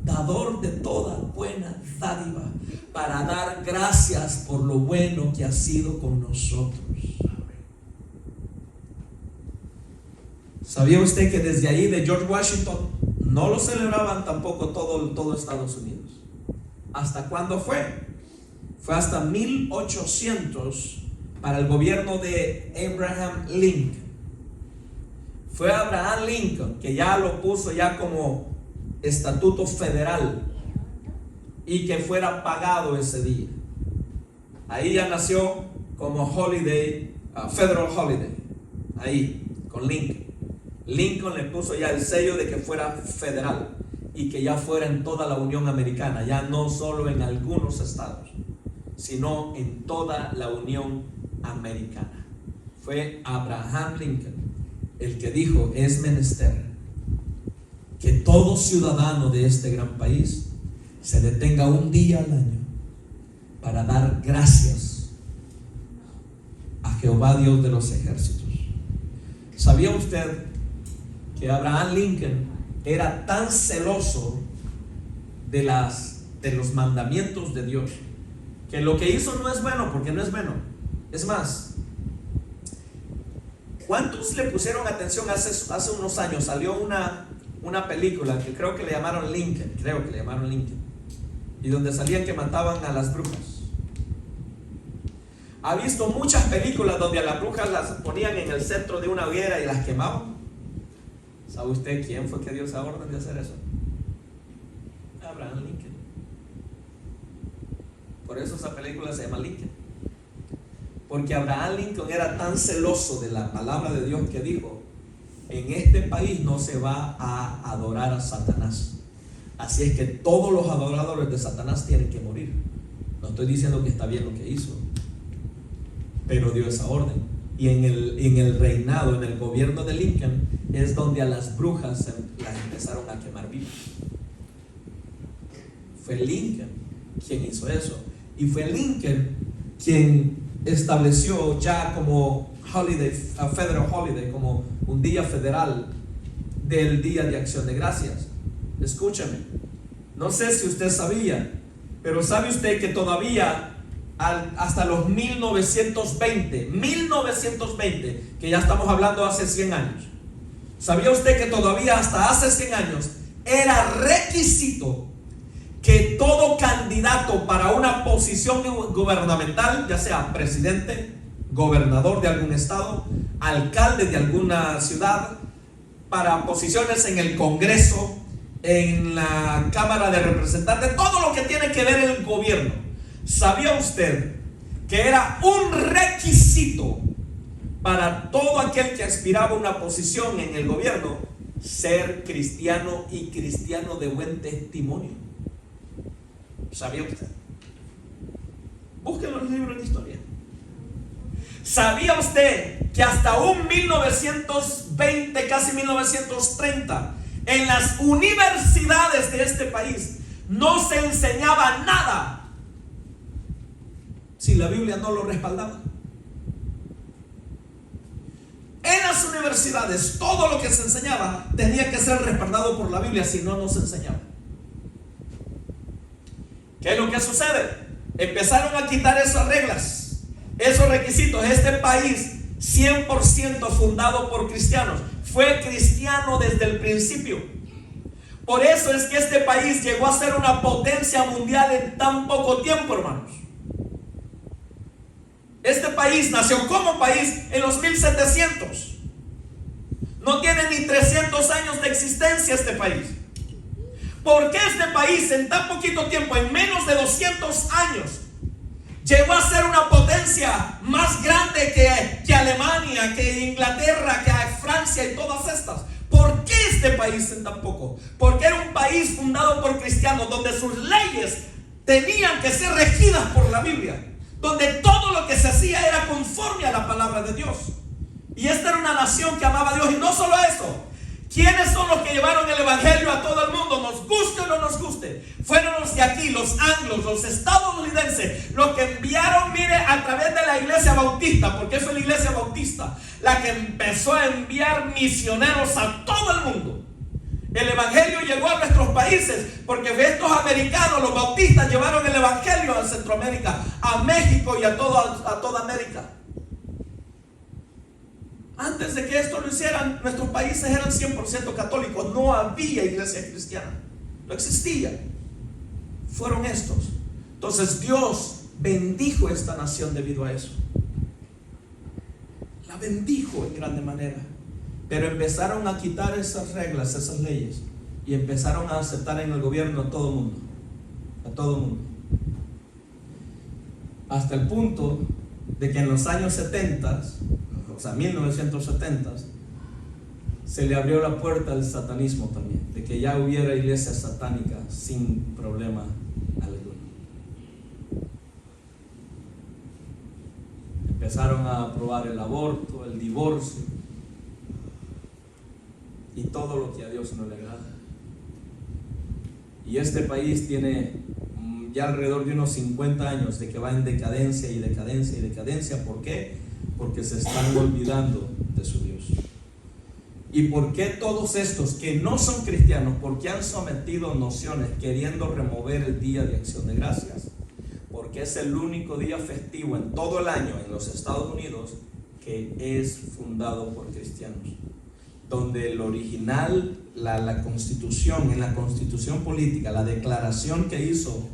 dador de toda buena dádiva, para dar gracias por lo bueno que ha sido con nosotros. ¿Sabía usted que desde ahí de George Washington no lo celebraban tampoco todo Estados Unidos? ¿Hasta cuándo fue? Fue hasta 1800 para el gobierno de Abraham Lincoln. Fue Abraham Lincoln que ya lo puso ya como estatuto federal y que fuera pagado ese día. Ahí ya nació como holiday, federal holiday, ahí con Lincoln. Lincoln le puso ya el sello de que fuera federal y que ya fuera en toda la Unión Americana, ya no solo en algunos estados, sino en toda la Unión Americana. Fue Abraham Lincoln el que dijo: es menester que todo ciudadano de este gran país se detenga un día al año para dar gracias a Jehová Dios de los ejércitos. ¿Sabía usted que Abraham Lincoln era tan celoso de los mandamientos de Dios que lo que hizo no es bueno, porque no es bueno? Es más, ¿cuántos le pusieron atención hace unos años? Salió una película que creo que le llamaron Lincoln, y donde salían que mataban a las brujas. ¿Ha visto muchas películas donde a las brujas las ponían en el centro de una hoguera y las quemaban? ¿Sabe usted quién fue que dio esa orden de hacer eso? Abraham Lincoln. Por eso esa película se llama Lincoln, porque Abraham Lincoln era tan celoso de la palabra de Dios que dijo: en este país no se va a adorar a Satanás, así es que todos los adoradores de Satanás tienen que morir. No estoy diciendo que está bien lo que hizo, pero dio esa orden. Y en el reinado, en el gobierno de Lincoln, es donde a las brujas las empezaron a quemar vivas. Fue Lincoln quien hizo eso. Y fue Lincoln quien estableció ya como holiday, a federal holiday, como un día federal del Día de Acción de Gracias. Escúchame, no sé si usted sabía, pero ¿sabe usted que todavía hasta los 1920, que ya estamos hablando hace 100 años, ¿sabía usted que todavía hasta hace 100 años era requisito que todo candidato para una posición gubernamental, ya sea presidente, gobernador de algún estado, alcalde de alguna ciudad, para posiciones en el Congreso, en la Cámara de Representantes, todo lo que tiene que ver el gobierno? ¿Sabía usted que era un requisito para todo aquel que aspiraba a una posición en el gobierno ser cristiano y cristiano de buen testimonio? ¿Sabía usted? Búsquenlo en los libros de historia. ¿Sabía usted que hasta un 1920, casi 1930, en las universidades de este país no se enseñaba nada si la Biblia no lo respaldaba? En las universidades todo lo que se enseñaba tenía que ser respaldado por la Biblia, si no, no se enseñaba. ¿Qué es lo que sucede? Empezaron a quitar esas reglas, esos requisitos. Este país 100% fundado por cristianos, fue cristiano desde el principio. Por eso es que este país llegó a ser una potencia mundial en tan poco tiempo, hermanos. Este país nació como país en los 1700. No tiene ni 300 años de existencia este país. ¿Por qué este país en tan poquito tiempo, en menos de 200 años, llegó a ser una potencia más grande que Alemania, que Inglaterra, que Francia y todas estas? ¿Por qué este país en tan poco? Porque era un país fundado por cristianos, donde sus leyes tenían que ser regidas por la Biblia, donde todo lo que se hacía era conforme a la palabra de Dios. Y esta era una nación que amaba a Dios. Y no solo eso, ¿quiénes son los que llevaron el evangelio a todo el mundo? Nos guste o no nos guste. Fueron los de aquí, los anglos, los estadounidenses, los que enviaron, mire, a través de la iglesia bautista, porque fue la iglesia bautista la que empezó a enviar misioneros a todo el mundo. El evangelio llegó a nuestros países porque estos americanos, los bautistas, llevaron el evangelio a Centroamérica, a México y a toda América. Antes de que esto lo hicieran, nuestros países eran 100% católicos. No había iglesia cristiana, no existía. Fueron estos. Entonces Dios bendijo esta nación debido a eso. La bendijo en grande manera. Pero empezaron a quitar esas reglas, esas leyes, y empezaron a aceptar en el gobierno a todo mundo. A todo mundo. Hasta el punto de que en los años 70, o sea 1970, se le abrió la puerta al satanismo también, de que ya hubiera iglesia satánica sin problema alguno. Empezaron a aprobar el aborto, el divorcio y todo lo que a Dios no le agrada. Y este país tiene ya alrededor de unos 50 años de que va en decadencia y decadencia y decadencia. ¿Por qué? Porque se están olvidando de su Dios. ¿Y por qué todos estos que no son cristianos, porque han sometido nociones queriendo remover el Día de Acción de Gracias? Porque es el único día festivo en todo el año en los Estados Unidos que es fundado por cristianos, donde el original, la constitución, en la constitución política, la declaración que hizo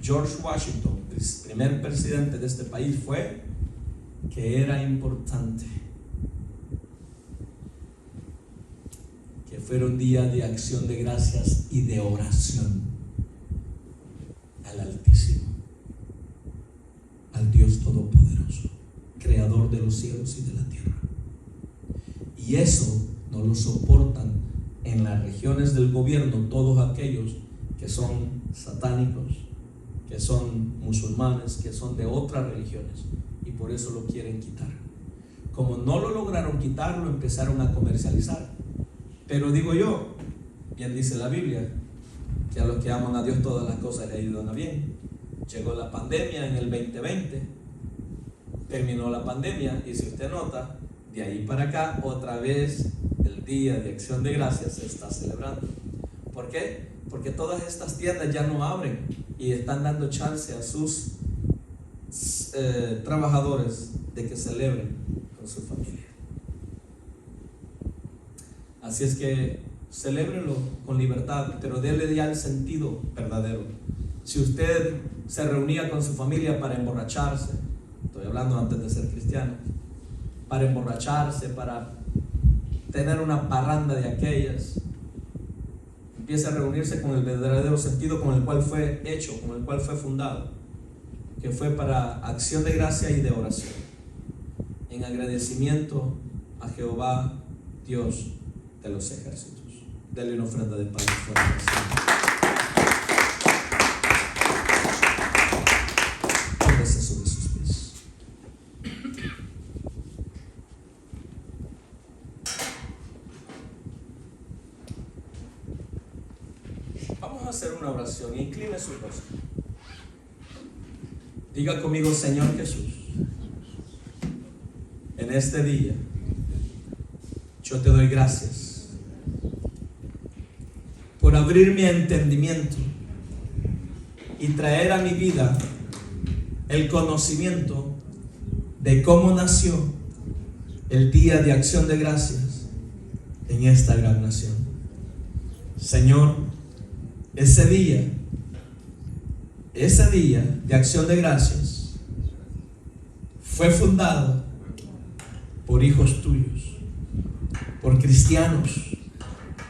George Washington, el primer presidente de este país, fue que era importante que fuera un día de acción de gracias y de oración al Altísimo, al Dios Todopoderoso, creador de los cielos y de la tierra. Y eso no lo soportan en las regiones del gobierno todos aquellos que son satánicos, que son musulmanes, que son de otras religiones, y por eso lo quieren quitar. como no lo lograron quitar, lo empezaron a comercializar. Pero digo yo, bien dice la Biblia, que a los que aman a Dios todas las cosas les ayudan a bien. Llegó la pandemia en el 2020, terminó la pandemia, y si usted nota, de ahí para acá otra vez el Día de Acción de Gracias se está celebrando. ¿Por qué? Porque todas estas tiendas ya no abren y están dando chance a sus trabajadores de que celebren con su familia. Así es que celébrenlo con libertad, pero déle ya el sentido verdadero. Si usted se reunía con su familia para emborracharse, estoy hablando antes de ser cristiano, para emborracharse, para tener una parranda de aquellas, empiece a reunirse con el verdadero sentido con el cual fue hecho, con el cual fue fundado, que fue para acción de gracia y de oración, en agradecimiento a Jehová, Dios de los ejércitos. Dele una ofrenda de paz fuerte al Señor. Póngase sobre sus pies. Vamos a hacer una oración. Incline su rostro. Diga conmigo: Señor Jesús, en este día yo te doy gracias por abrir mi entendimiento y traer a mi vida el conocimiento de cómo nació el Día de Acción de Gracias en esta gran nación. Señor, ese día de Acción de Gracias fue fundado por hijos tuyos, por cristianos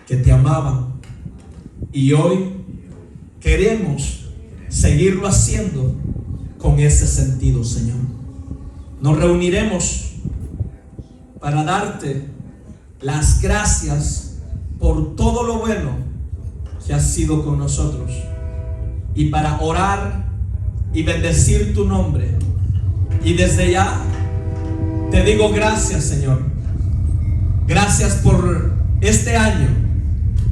que te amaban, y hoy queremos seguirlo haciendo con ese sentido, Señor. Nos reuniremos para darte las gracias por todo lo bueno que has sido con nosotros, y para orar y bendecir tu nombre. Y desde ya te digo gracias, Señor. Gracias por este año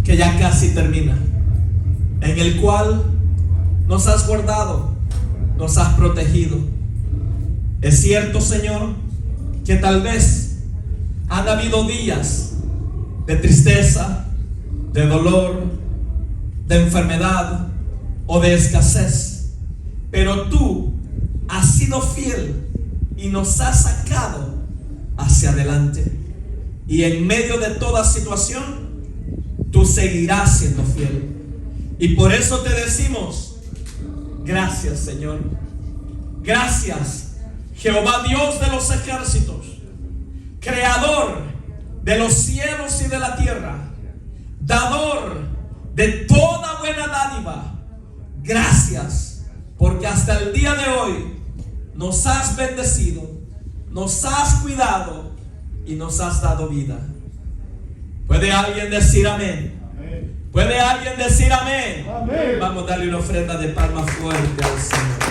que ya casi termina, en el cual nos has guardado, nos has protegido. Es cierto, Señor, que tal vez han habido días de tristeza, de dolor, de enfermedad o de escasez, pero tú has sido fiel y nos has sacado hacia adelante. Y en medio de toda situación, tú seguirás siendo fiel. Y por eso te decimos gracias, Señor. Gracias, Jehová Dios de los ejércitos, creador de los cielos y de la tierra, dador de toda buena dádiva. Gracias, porque hasta el día de hoy nos has bendecido, nos has cuidado y nos has dado vida. ¿Puede alguien decir amén? ¿Puede alguien decir amén? Amén. Vamos a darle una ofrenda de palmas fuerte al Señor.